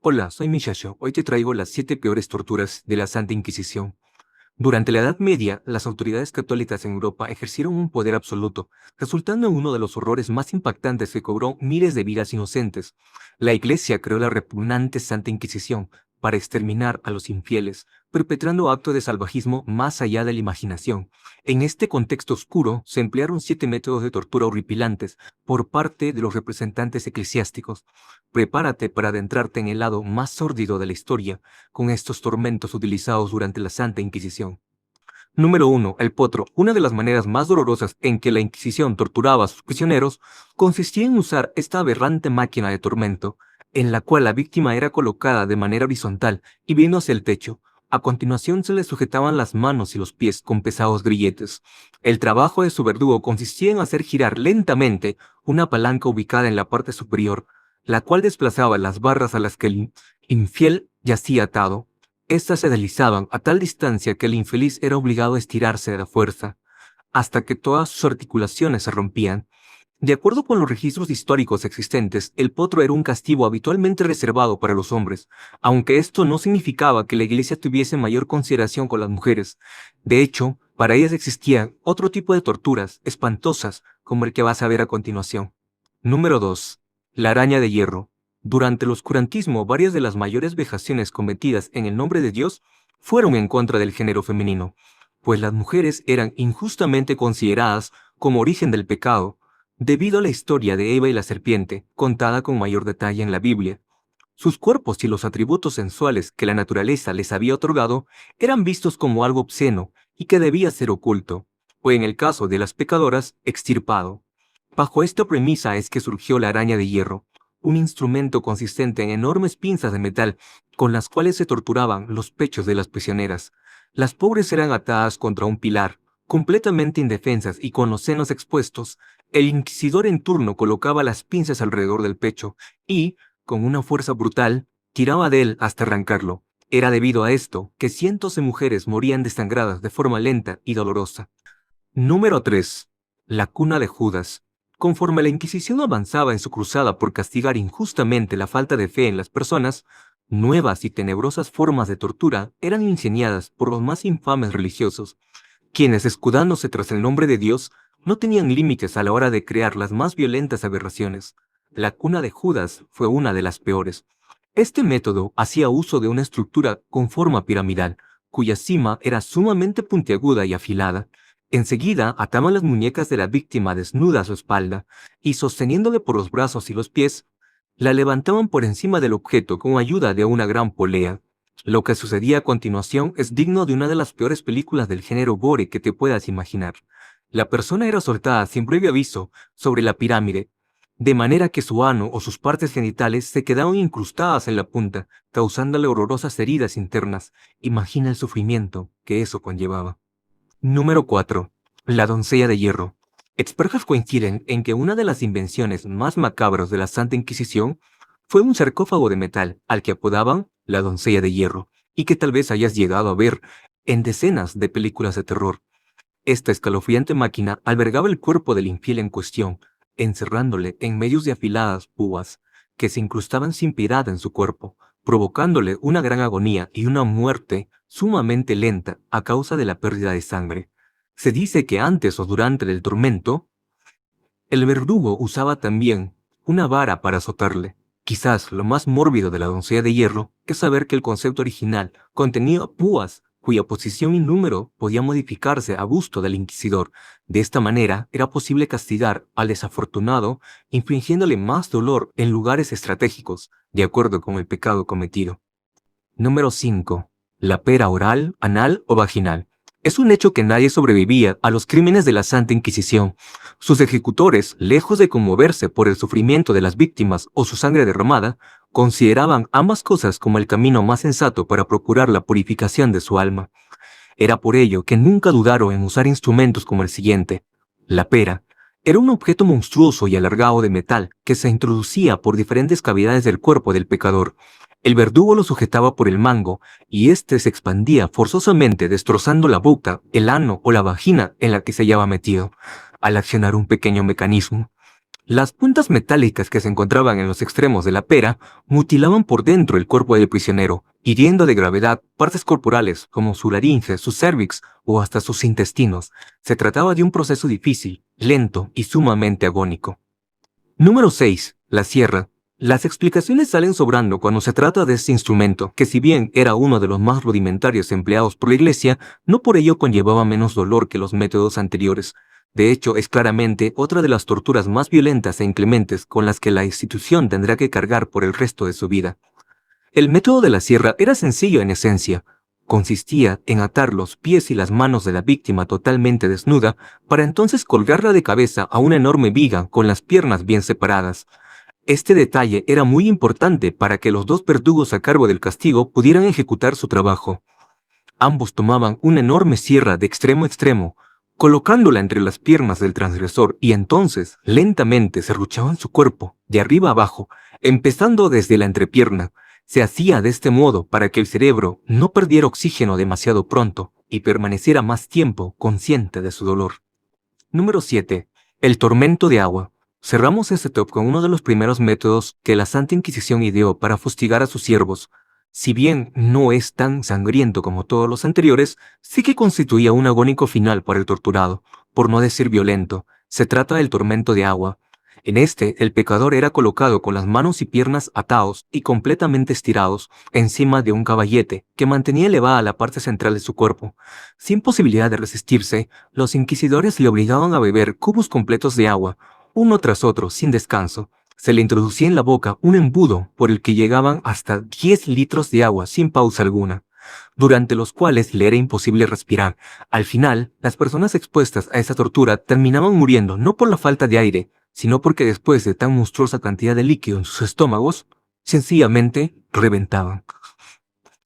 Hola, soy Michacho. Hoy te traigo las 7 peores torturas de la Santa Inquisición. Durante la Edad Media, las autoridades católicas en Europa ejercieron un poder absoluto, resultando en uno de los horrores más impactantes que cobró miles de vidas inocentes. La Iglesia creó la repugnante Santa Inquisición para exterminar a los infieles, perpetrando actos de salvajismo más allá de la imaginación. En este contexto oscuro, se emplearon 7 métodos de tortura horripilantes por parte de los representantes eclesiásticos. Prepárate para adentrarte en el lado más sórdido de la historia con estos tormentos utilizados durante la Santa Inquisición. Número 1. El potro. Una de las maneras más dolorosas en que la Inquisición torturaba a sus prisioneros consistía en usar esta aberrante máquina de tormento, en la cual la víctima era colocada de manera horizontal y viendo hacia el techo. A continuación se le sujetaban las manos y los pies con pesados grilletes. El trabajo de su verdugo consistía en hacer girar lentamente una palanca ubicada en la parte superior, la cual desplazaba las barras a las que el infiel yacía atado. Estas se deslizaban a tal distancia que el infeliz era obligado a estirarse de la fuerza, hasta que todas sus articulaciones se rompían. De acuerdo con los registros históricos existentes, el potro era un castigo habitualmente reservado para los hombres, aunque esto no significaba que la Iglesia tuviese mayor consideración con las mujeres. De hecho, para ellas existían otro tipo de torturas espantosas, como el que vas a ver a continuación. Número 2. La araña de hierro. Durante el oscurantismo, varias de las mayores vejaciones cometidas en el nombre de Dios fueron en contra del género femenino, pues las mujeres eran injustamente consideradas como origen del pecado, debido a la historia de Eva y la serpiente, contada con mayor detalle en la Biblia. Sus cuerpos y los atributos sensuales que la naturaleza les había otorgado eran vistos como algo obsceno y que debía ser oculto, o en el caso de las pecadoras, extirpado. Bajo esta premisa es que surgió la araña de hierro, un instrumento consistente en enormes pinzas de metal con las cuales se torturaban los pechos de las prisioneras. Las pobres eran atadas contra un pilar, completamente indefensas y con los senos expuestos. El inquisidor en turno colocaba las pinzas alrededor del pecho y, con una fuerza brutal, tiraba de él hasta arrancarlo. Era debido a esto que cientos de mujeres morían desangradas de forma lenta y dolorosa. Número 3. La cuna de Judas. Conforme la Inquisición avanzaba en su cruzada por castigar injustamente la falta de fe en las personas, nuevas y tenebrosas formas de tortura eran ingeniadas por los más infames religiosos, quienes, escudándose tras el nombre de Dios, no tenían límites a la hora de crear las más violentas aberraciones. La cuna de Judas fue una de las peores. Este método hacía uso de una estructura con forma piramidal, cuya cima era sumamente puntiaguda y afilada. Enseguida ataban las muñecas de la víctima desnuda a su espalda y, sosteniéndole por los brazos y los pies, la levantaban por encima del objeto con ayuda de una gran polea. Lo que sucedía a continuación es digno de una de las peores películas del género gore que te puedas imaginar. La persona era soltada sin previo aviso sobre la pirámide, de manera que su ano o sus partes genitales se quedaban incrustadas en la punta, causándole horrorosas heridas internas. Imagina el sufrimiento que eso conllevaba. Número 4. La doncella de hierro. Expertos coinciden en que una de las invenciones más macabras de la Santa Inquisición fue un sarcófago de metal al que apodaban la doncella de hierro, y que tal vez hayas llegado a ver en decenas de películas de terror. Esta escalofriante máquina albergaba el cuerpo del infiel en cuestión, encerrándole en medio de afiladas púas que se incrustaban sin piedad en su cuerpo, provocándole una gran agonía y una muerte sumamente lenta a causa de la pérdida de sangre. Se dice que antes o durante el tormento, el verdugo usaba también una vara para azotarle. Quizás lo más mórbido de la doncella de hierro es saber que el concepto original contenía púas cuya posición y número podía modificarse a gusto del inquisidor. De esta manera era posible castigar al desafortunado infligiéndole más dolor en lugares estratégicos, de acuerdo con el pecado cometido. Número 5. La pera oral, anal o vaginal. Es un hecho que nadie sobrevivía a los crímenes de la Santa Inquisición. Sus ejecutores, lejos de conmoverse por el sufrimiento de las víctimas o su sangre derramada, consideraban ambas cosas como el camino más sensato para procurar la purificación de su alma. Era por ello que nunca dudaron en usar instrumentos como el siguiente. La pera era un objeto monstruoso y alargado de metal que se introducía por diferentes cavidades del cuerpo del pecador. El verdugo lo sujetaba por el mango y éste se expandía forzosamente destrozando la boca, el ano o la vagina en la que se hallaba metido, al accionar un pequeño mecanismo. Las puntas metálicas que se encontraban en los extremos de la pera mutilaban por dentro el cuerpo del prisionero, hiriendo de gravedad partes corporales como su laringe, su cérvix o hasta sus intestinos. Se trataba de un proceso difícil, lento y sumamente agónico. Número 6. La sierra. Las explicaciones salen sobrando cuando se trata de este instrumento, que si bien era uno de los más rudimentarios empleados por la Iglesia, no por ello conllevaba menos dolor que los métodos anteriores. De hecho, es claramente otra de las torturas más violentas e inclementes con las que la institución tendrá que cargar por el resto de su vida. El método de la sierra era sencillo en esencia. Consistía en atar los pies y las manos de la víctima totalmente desnuda para entonces colgarla de cabeza a una enorme viga con las piernas bien separadas. Este detalle era muy importante para que los dos verdugos a cargo del castigo pudieran ejecutar su trabajo. Ambos tomaban una enorme sierra de extremo a extremo, colocándola entre las piernas del transgresor y entonces lentamente serruchaban su cuerpo, de arriba a abajo, empezando desde la entrepierna. Se hacía de este modo para que el cerebro no perdiera oxígeno demasiado pronto y permaneciera más tiempo consciente de su dolor. Número 7. El tormento de agua. Cerramos este top con uno de los primeros métodos que la Santa Inquisición ideó para fustigar a sus siervos. Si bien no es tan sangriento como todos los anteriores, sí que constituía un agónico final para el torturado, por no decir violento. Se trata del tormento de agua. En este, el pecador era colocado con las manos y piernas atados y completamente estirados encima de un caballete que mantenía elevada la parte central de su cuerpo. Sin posibilidad de resistirse, los inquisidores le obligaban a beber cubos completos de agua, uno tras otro, sin descanso. Se le introducía en la boca un embudo por el que llegaban hasta 10 litros de agua sin pausa alguna, durante los cuales le era imposible respirar. Al final, las personas expuestas a esta tortura terminaban muriendo no por la falta de aire, sino porque después de tan monstruosa cantidad de líquido en sus estómagos, sencillamente reventaban.